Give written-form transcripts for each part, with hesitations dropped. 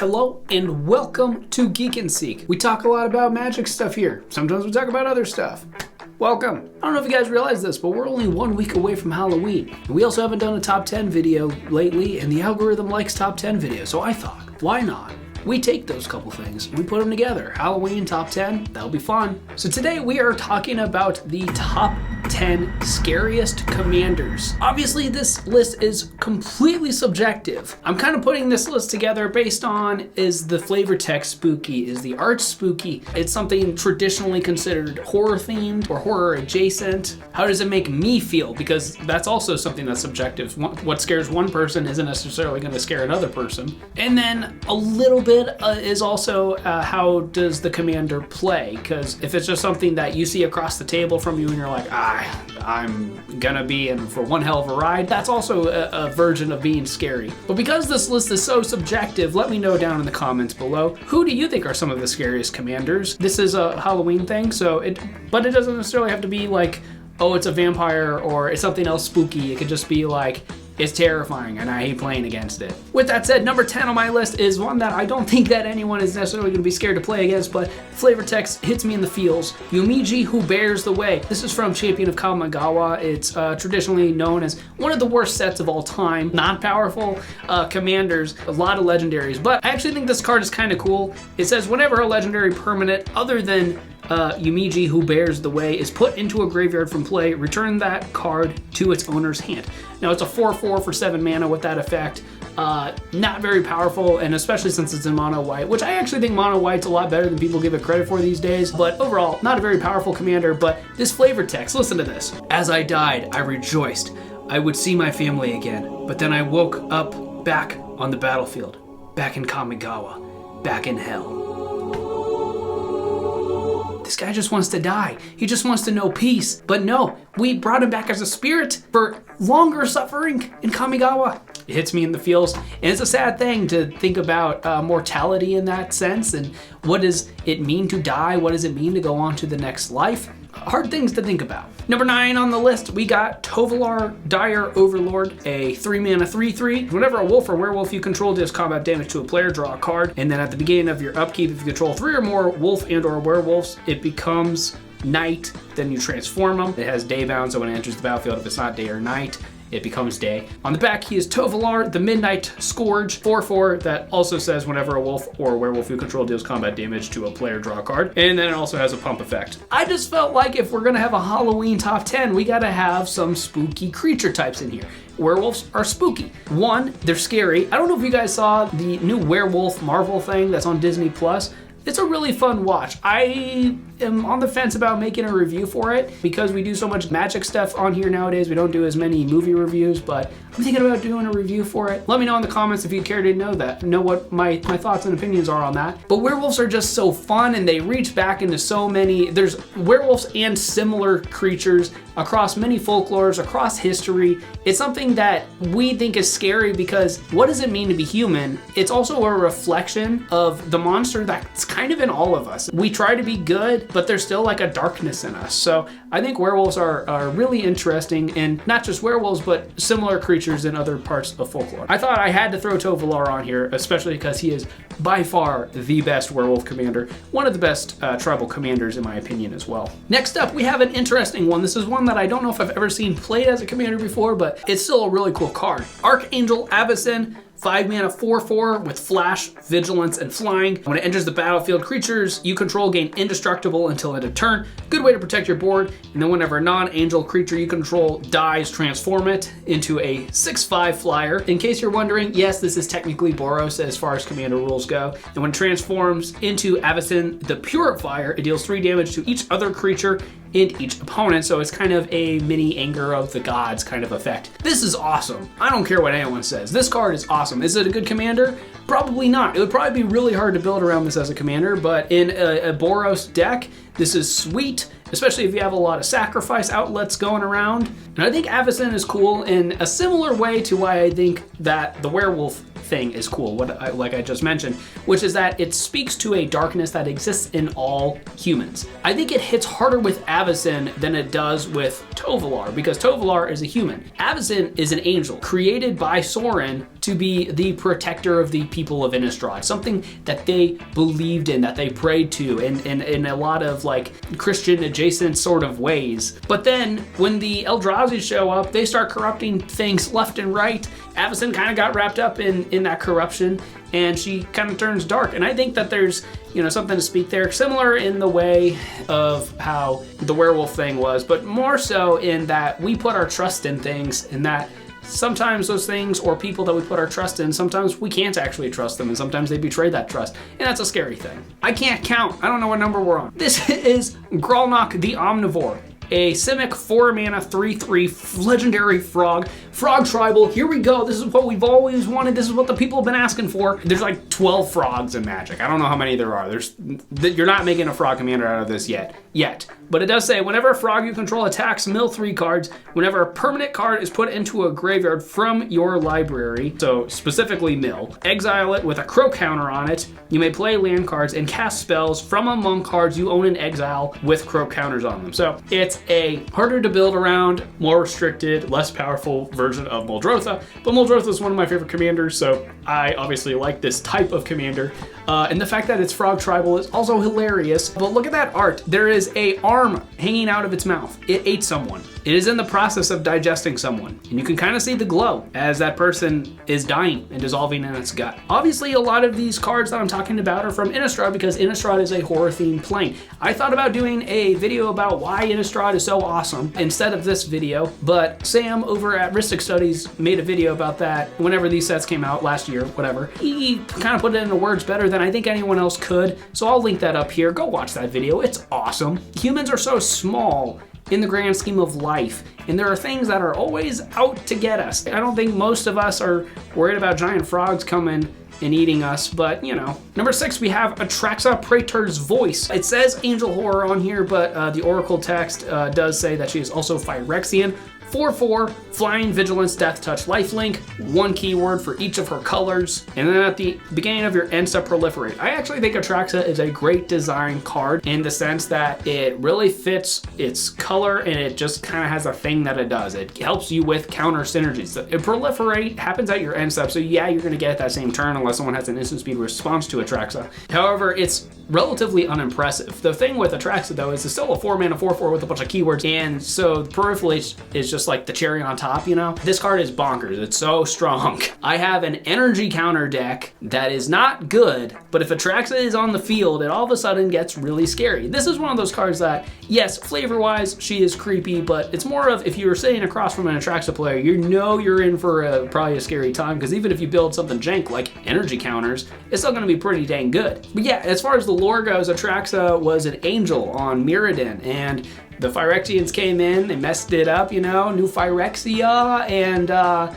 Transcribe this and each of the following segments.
Hello and welcome to Geek and Seek. We talk a lot about magic stuff here. Sometimes we talk about other stuff. Welcome. I don't know if you guys realize this, but we're only 1 week away from Halloween. We also haven't done a top 10 video lately, and the algorithm likes top 10 videos, so I thought, why not? We take those couple things and we put them together. Halloween top 10, that'll be fun. So today we are talking about the top 10 scariest commanders. Obviously this list is completely subjective. I'm kind of putting this list together based on, is the flavor text spooky? Is the art spooky? It's something traditionally considered horror themed or horror adjacent. How does it make me feel? Because that's also something that's subjective. What scares one person isn't necessarily going to scare another person. And then a little bit is also how does the commander play? Because if it's just something that you see across the table from you and you're like, I'm gonna be in for one hell of a ride, that's also a version of being scary. But because this list is so subjective, let me know down in the comments below, who do you think are some of the scariest commanders? This is a Halloween thing, but it doesn't necessarily have to be like, oh, it's a vampire or it's something else spooky. It could just be like, it's terrifying and I hate playing against it. With that said, number 10 on my list is one that I don't think that anyone is necessarily going to be scared to play against, but flavor text hits me in the feels. Yumiji, Who Bears the Way. This is from Champion of Kamigawa. It's traditionally known as one of the worst sets of all time. Non-powerful commanders, a lot of legendaries, but I actually think this card is kind of cool. It says whenever a legendary permanent other than Yumiji, Who Bears the Way, is put into a graveyard from play, return that card to its owner's hand. Now it's a 4/4 for 7 mana with that effect. Not very powerful, and especially since it's in mono white, which I actually think mono white's a lot better than people give it credit for these days. But overall, not a very powerful commander, but this flavor text, listen to this. As I died, I rejoiced. I would see my family again, but then I woke up back on the battlefield, back in Kamigawa, back in hell. This guy just wants to die. He just wants to know peace. But no, we brought him back as a spirit for longer suffering in Kamigawa. It hits me in the feels, and it's a sad thing to think about mortality in that sense, and what does it mean to die? What does it mean to go on to the next life? Hard things to think about. Number 9 on the list, we got Tovalar, Dire Overlord, a 3-mana 3/3. Whenever a wolf or werewolf you control deals combat damage to a player, draw a card, and then at the beginning of your upkeep, if you control 3 or more wolf and or werewolves, it becomes night, then you transform them. It has day bound, so when it enters the battlefield, if it's not day or night, it becomes day. On the back, he is Tovalar, the Midnight Scourge, 4/4, that also says whenever a wolf or a werewolf you control deals combat damage to a player, draw a card. And then it also has a pump effect. I just felt like if we're gonna have a Halloween top 10, we gotta have some spooky creature types in here. Werewolves are spooky. One, they're scary. I don't know if you guys saw the new Werewolf Marvel thing that's on Disney Plus. It's a really fun watch. I am on the fence about making a review for it because we do so much magic stuff on here nowadays. We don't do as many movie reviews, but I'm thinking about doing a review for it. Let me know in the comments if you care to know what my thoughts and opinions are on that. But werewolves are just so fun, and they reach back into so many. There's werewolves and similar creatures across many folklores, across history. It's something that we think is scary because what does it mean to be human? It's also a reflection of the monster that's kind of in all of us. We try to be good, but there's still like a darkness in us. So I think werewolves are really interesting, and not just werewolves, but similar creatures in other parts of folklore. I thought I had to throw Tovalar on here, especially because he is by far the best werewolf commander, one of the best tribal commanders in my opinion as well. Next up, we have an interesting one. This is one that I don't know if I've ever seen played as a commander before, but it's still a really cool card. Archangel Avazin, 5 mana 4/4 with flash, vigilance, and flying. When it enters the battlefield, creatures you control gain indestructible until end of turn. Good way to protect your board. And then whenever a non-angel creature you control dies, transform it into a 6/5 flyer. In case you're wondering, yes, this is technically Boros as far as commander rules go. And when it transforms into Avacyn the Purifier, it deals 3 damage to each other creature and each opponent, so it's kind of a mini Anger of the Gods kind of effect. This is awesome. I don't care what anyone says. This card is awesome. Is it a good commander? Probably not. It would probably be really hard to build around this as a commander, but in a Boros deck, this is sweet, especially if you have a lot of sacrifice outlets going around. And I think Avacyn is cool in a similar way to why I think that the werewolf thing is cool, like I just mentioned, which is that it speaks to a darkness that exists in all humans. I think it hits harder with Avacyn than it does with Tovalar, because Tovalar is a human. Avacyn is an angel created by Sorin to be the protector of the people of Innistrad, something that they believed in, that they prayed to in a lot of like Christian adjacent sort of ways. But then when the Eldrazi show up, they start corrupting things left and right. Avazin kind of got wrapped up in that corruption, and she kind of turns dark. And I think that there's, you know, something to speak there, similar in the way of how the werewolf thing was, but more so in that we put our trust in things, and that sometimes those things or people that we put our trust in, sometimes we can't actually trust them, and sometimes they betray that trust, and that's a scary thing. I can't count. I don't know what number we're on. This is Grolnok the Omnivore, a Simic 4-mana 3/3 legendary frog tribal. Here we go. This is what we've always wanted. This is what the people have been asking for. There's like 12 frogs in Magic. I don't know how many there are. You're not making a frog commander out of this yet. But it does say, whenever a frog you control attacks, mill 3 cards. Whenever a permanent card is put into a graveyard from your library, so specifically mill, exile it with a crow counter on it. You may play land cards and cast spells from among cards you own in exile with crow counters on them. So it's a harder to build around, more restricted, less powerful version of Muldrotha. But Muldrotha is one of my favorite commanders, so I obviously like this type of commander. And the fact that it's frog tribal is also hilarious. But look at that art. There is a arm hanging out of its mouth. It ate someone. It is in the process of digesting someone. And you can kind of see the glow as that person is dying and dissolving in its gut. Obviously, a lot of these cards that I'm talking about are from Innistrad because Innistrad is a horror-themed plane. I thought about doing a video about why Innistrad is so awesome instead of this video, but Sam over at Ristic Studies made a video about that whenever these sets came out last year, whatever. He kind of put it into words better than I think anyone else could, so I'll link that up here. Go watch that video. It's awesome. Humans are so small in the grand scheme of life, and there are things that are always out to get us. I don't think most of us are worried about giant frogs coming and eating us, but you know. Number 6, we have Attraxa Praetor's Voice. It says Angel Horror on here, but the Oracle text does say that she is also Phyrexian. 4/4, Flying, Vigilance, Death Touch, Lifelink, 1 keyword for each of her colors, and then at the beginning of your end step, Proliferate. I actually think Attraxa is a great design card in the sense that it really fits its color and it just kind of has a thing that it does. It helps you with counter synergies. It Proliferate happens at your end step, so yeah, you're going to get it that same turn unless someone has an instant speed response to Attraxa. However, it's relatively unimpressive. The thing with Attraxa though is it's still a 4-mana 4/4 with a bunch of keywords, and so Proliferate is just like the cherry on top, you know? This card is bonkers. It's so strong. I have an energy counter deck that is not good, but if Attraxa is on the field, it all of a sudden gets really scary. This is one of those cards that, yes, flavor-wise, she is creepy, but it's more of if you were sitting across from an Attraxa player, you know you're in for probably a scary time, because even if you build something jank like energy counters, it's still gonna be pretty dang good. But yeah, as far as the lore goes, Attraxa was an angel on Mirrodin, and the Phyrexians came in, they messed it up, you know, new Phyrexia, and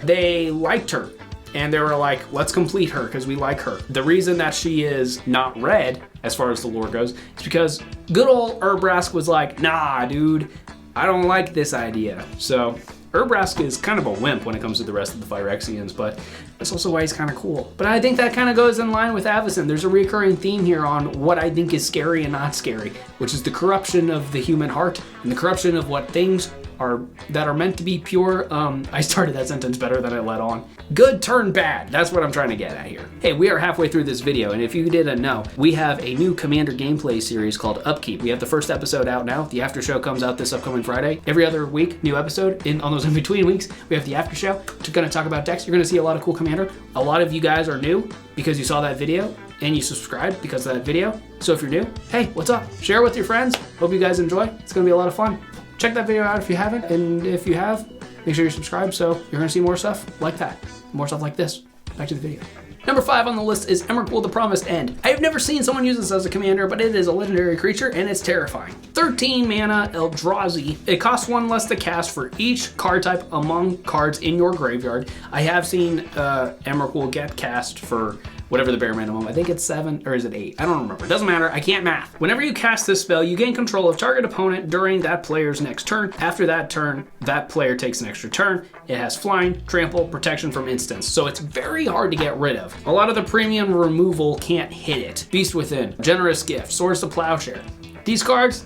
they liked her. And they were like, let's complete her because we like her. The reason that she is not red, as far as the lore goes, is because good old Urbrask was like, nah, dude, I don't like this idea. So Urbrask is kind of a wimp when it comes to the rest of the Phyrexians, but that's also why he's kind of cool. But I think that kind of goes in line with Avazin. There's a recurring theme here on what I think is scary and not scary, which is the corruption of the human heart and the corruption of what things are that are meant to be pure. I started that sentence better than I let on. Good turn bad. That's what I'm trying to get at here. Hey, we are halfway through this video, and if you didn't know, we have a new Commander gameplay series called Upkeep. We have the first episode out now. The after show comes out this upcoming Friday. Every other week, new episode. On those in-between weeks, we have the after show. We're gonna talk about decks. You're gonna see a lot of cool Commander. A lot of you guys are new because you saw that video and you subscribed because of that video. So if you're new, hey, what's up? Share it with your friends. Hope you guys enjoy. It's gonna be a lot of fun. Check that video out if you haven't, and if you have, make sure you're subscribed so you're gonna see more stuff like that. More stuff like this. Back to the video. Number 5 on the list is Emrakul the Promised End. I have never seen someone use this as a commander, but it is a legendary creature and it's terrifying. 13 mana Eldrazi. It costs 1 less to cast for each card type among cards in your graveyard. I have seen Emrakul get cast for whatever the bare minimum. I think it's 7, or is it 8? I don't remember. It doesn't matter. I can't math. Whenever you cast this spell, you gain control of target opponent during that player's next turn. After that turn, that player takes an extra turn. It has flying, trample, protection from instants, so it's very hard to get rid of. A lot of the premium removal can't hit it. Beast Within, Generous Gift, Swords to Plowshare. These cards,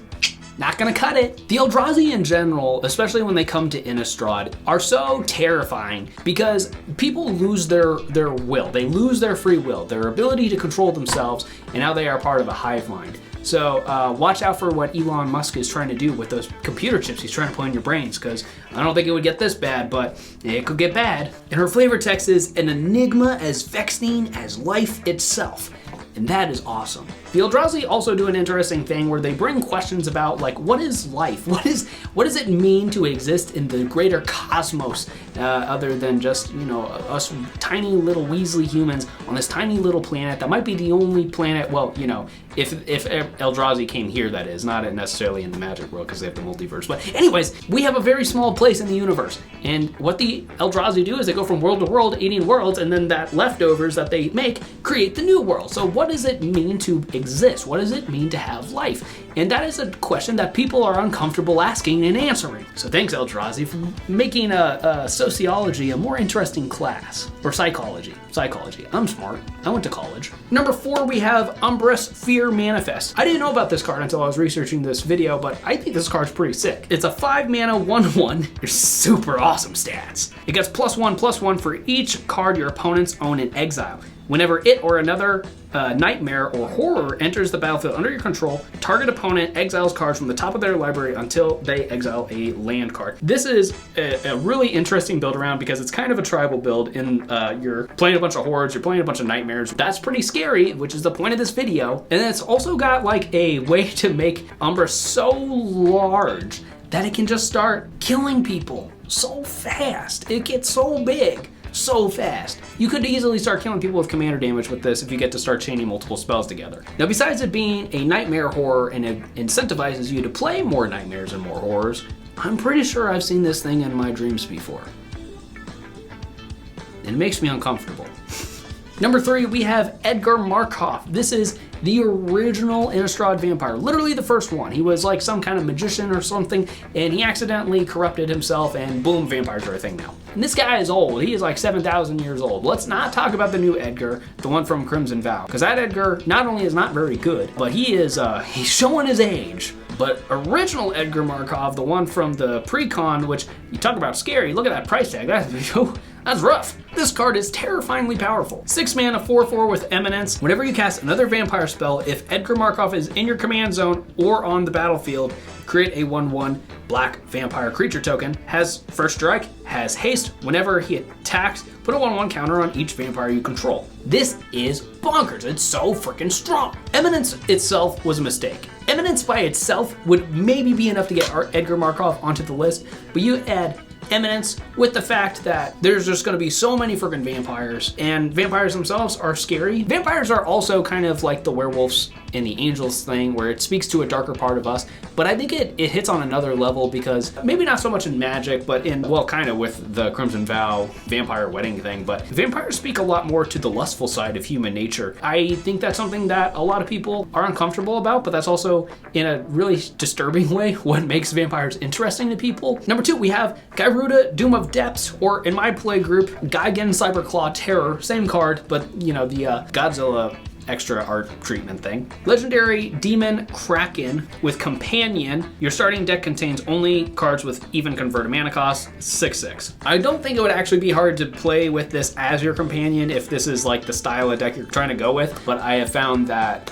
not gonna cut it. The Eldrazi in general, especially when they come to Innistrad, are so terrifying because people lose their will. They lose their free will, their ability to control themselves, and now they are part of a hive mind. So watch out for what Elon Musk is trying to do with those computer chips he's trying to put in your brains, because I don't think it would get this bad, but it could get bad. And her flavor text is an enigma as vexing as life itself. And that is awesome. The Eldrazi also do an interesting thing where they bring questions about, like, what is life? What does it mean to exist in the greater cosmos, other than just, you know, us tiny little Weasley humans on this tiny little planet that might be the only planet, well, you know, if Eldrazi came here, that is, not necessarily in the Magic world because they have the multiverse. But anyways, we have a very small place in the universe. And what the Eldrazi do is they go from world to world, eating worlds, and then that leftovers that they make create the new world. So what does it mean to exist? What does it mean to have life? And that is a question that people are uncomfortable asking and answering. So thanks, Eldrazi, for making a sociology a more interesting class. Or psychology. Psychology. I'm smart. I went to college. Number 4, we have Umbrous Fear Manifest. I didn't know about this card until I was researching this video, but I think this card's pretty sick. It's a 5 mana 1/1. There's super awesome stats. It gets +1/+1 for each card your opponents own in exile. Whenever it or another nightmare or horror enters the battlefield under your control, target opponent exiles cards from the top of their library until they exile a land card. This is a really interesting build around because it's kind of a tribal build in you're playing a bunch of hordes, you're playing a bunch of nightmares. That's pretty scary, which is the point of this video. And it's also got like a way to make Umbra so large that it can just start killing people so fast. It gets so big so fast. You could easily start killing people with commander damage with this if you get to start chaining multiple spells together. Now, besides it being a nightmare horror and it incentivizes you to play more nightmares and more horrors, I'm pretty sure I've seen this thing in my dreams before. It makes me uncomfortable. Number 3, we have Edgar Markov. This is the original Innistrad vampire, literally the first one. He was like some kind of magician or something, and he accidentally corrupted himself, and boom, vampires are a thing now. And this guy is old. He is like 7,000 years old. Let's not talk about the new Edgar, the one from Crimson Vow, because that Edgar not only is not very good, but he's showing his age. But original Edgar Markov, the one from the pre-con, which you talk about scary, look at that price tag. That's rough. This card is terrifyingly powerful. 6 mana, 4/4 with Eminence. Whenever you cast another vampire spell, if Edgar Markov is in your command zone or on the battlefield, create a 1/1 black vampire creature token. Has first strike, has haste. Whenever he attacks, put a 1/1 counter on each vampire you control. This is bonkers. It's so freaking strong. Eminence itself was a mistake. Eminence by itself would maybe be enough to get Edgar Markov onto the list, but you add Eminence with the fact that there's just going to be so many freaking vampires, and vampires themselves are scary. Vampires are also kind of like the werewolves in the angels thing, where it speaks to a darker part of us, but I think it hits on another level because maybe not so much in Magic, but in, well, kind of with the Crimson Vow vampire wedding thing, but vampires speak a lot more to the lustful side of human nature. I think that's something that a lot of people are uncomfortable about, but that's also in a really disturbing way what makes vampires interesting to people. Number 2, we have Garuda Doom of Depths, or in my play group, Gigan Cyberclaw Terror. Same card, but you know, the Godzilla extra art treatment thing. Legendary Demon Kraken with Companion. Your starting deck contains only cards with even converted mana cost, 6/6. I don't think it would actually be hard to play with this as your companion if this is like the style of deck you're trying to go with, but I have found that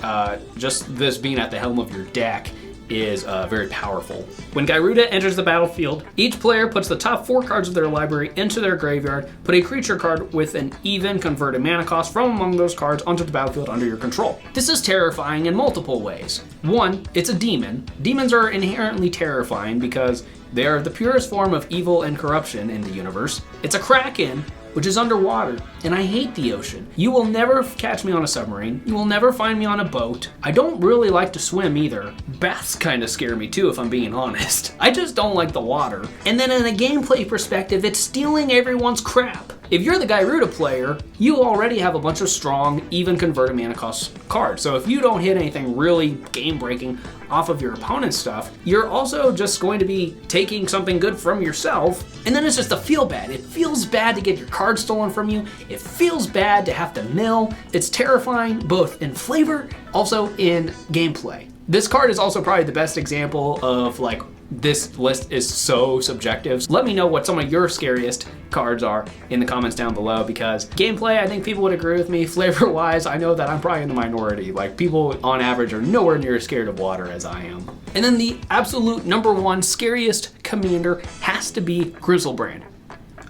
just this being at the helm of your deck is very powerful. When Garuda enters the battlefield, each player puts the top 4 cards of their library into their graveyard, put a creature card with an even converted mana cost from among those cards onto the battlefield under your control. This is terrifying in multiple ways. 1, it's a demon. Demons are inherently terrifying because they are the purest form of evil and corruption in the universe. It's a Kraken, which is underwater, and I hate the ocean. You will never catch me on a submarine. You will never find me on a boat. I don't really like to swim either. Baths kind of scare me too, if I'm being honest. I just don't like the water. And then in a gameplay perspective, it's stealing everyone's crap. If you're the Garuda player, you already have a bunch of strong, even converted mana cost cards. So if you don't hit anything really game-breaking off of your opponent's stuff, you're also just going to be taking something good from yourself, and then it's just a feel bad. It feels bad to get your card stolen from you. It feels bad to have to mill. It's terrifying, both in flavor, also in gameplay. This card is also probably the best example of like, this list is so subjective. Let me know what some of your scariest cards are in the comments down below, because gameplay, I think people would agree with me. Flavor-wise, I know that I'm probably in the minority. Like, people on average are nowhere near as scared of water as I am. And then the absolute number one scariest commander has to be Grizzlebrand.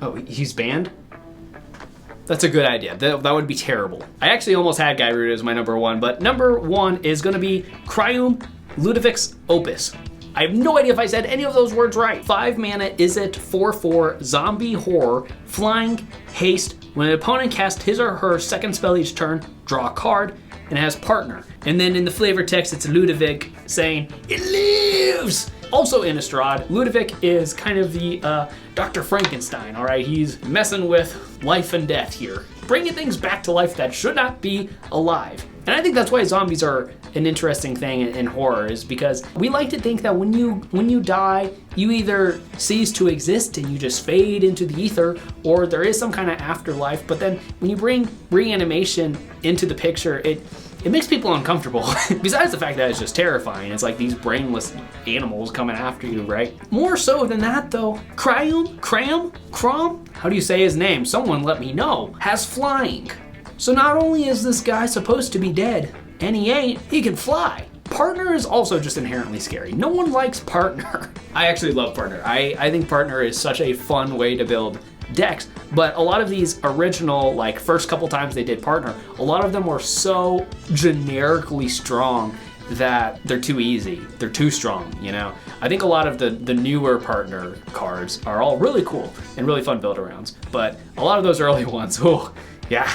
Oh, he's banned? That's a good idea. That would be terrible. I actually almost had Garuda as my number one, but number one is gonna be Ludovics Opus. I have no idea if I said any of those words right. 5 mana, is it 4/4 zombie horror, flying, haste. When an opponent casts his or her second spell each turn, draw a card, and it has partner. And then in the flavor text, it's Ludovic saying, "It lives!" Also in Innistrad, Ludovic is kind of the Dr. Frankenstein, all right? He's messing with life and death here, bringing things back to life that should not be alive. And I think that's why zombies are an interesting thing in horror, is because we like to think that when you die, you either cease to exist and you just fade into the ether, or there is some kind of afterlife. But then when you bring reanimation into the picture, it makes people uncomfortable. Besides the fact that it's just terrifying. It's like these brainless animals coming after you, right? More so than that though, Crom? How do you say his name? Someone let me know. Has flying. So not only is this guy supposed to be dead, and he ain't, he can fly. Partner is also just inherently scary. No one likes Partner. I actually love Partner. I think Partner is such a fun way to build decks, but a lot of these original, like first couple times they did Partner, a lot of them were so generically strong that they're too easy. They're too strong, you know? I think a lot of the newer Partner cards are all really cool and really fun build-arounds, but a lot of those early ones, oh, yeah,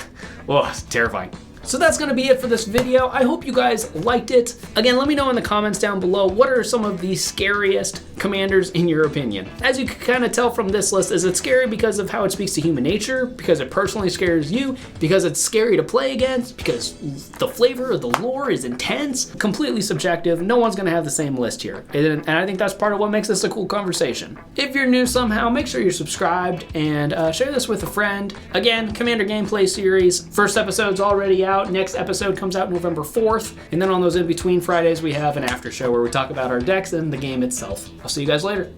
oh, it's terrifying. So that's gonna be it for this video. I hope you guys liked it. Again, let me know in the comments down below, what are some of the scariest commanders in your opinion? As you can kind of tell from this list, is it scary because of how it speaks to human nature? Because it personally scares you? Because it's scary to play against? Because the flavor of the lore is intense? Completely subjective. No one's gonna have the same list here. And I think that's part of what makes this a cool conversation. If you're new somehow, make sure you're subscribed and share this with a friend. Again, Commander Gameplay Series. First episode's already out. Next episode comes out November 4th. And then on those in-between Fridays, we have an after show where we talk about our decks and the game itself. I'll see you guys later.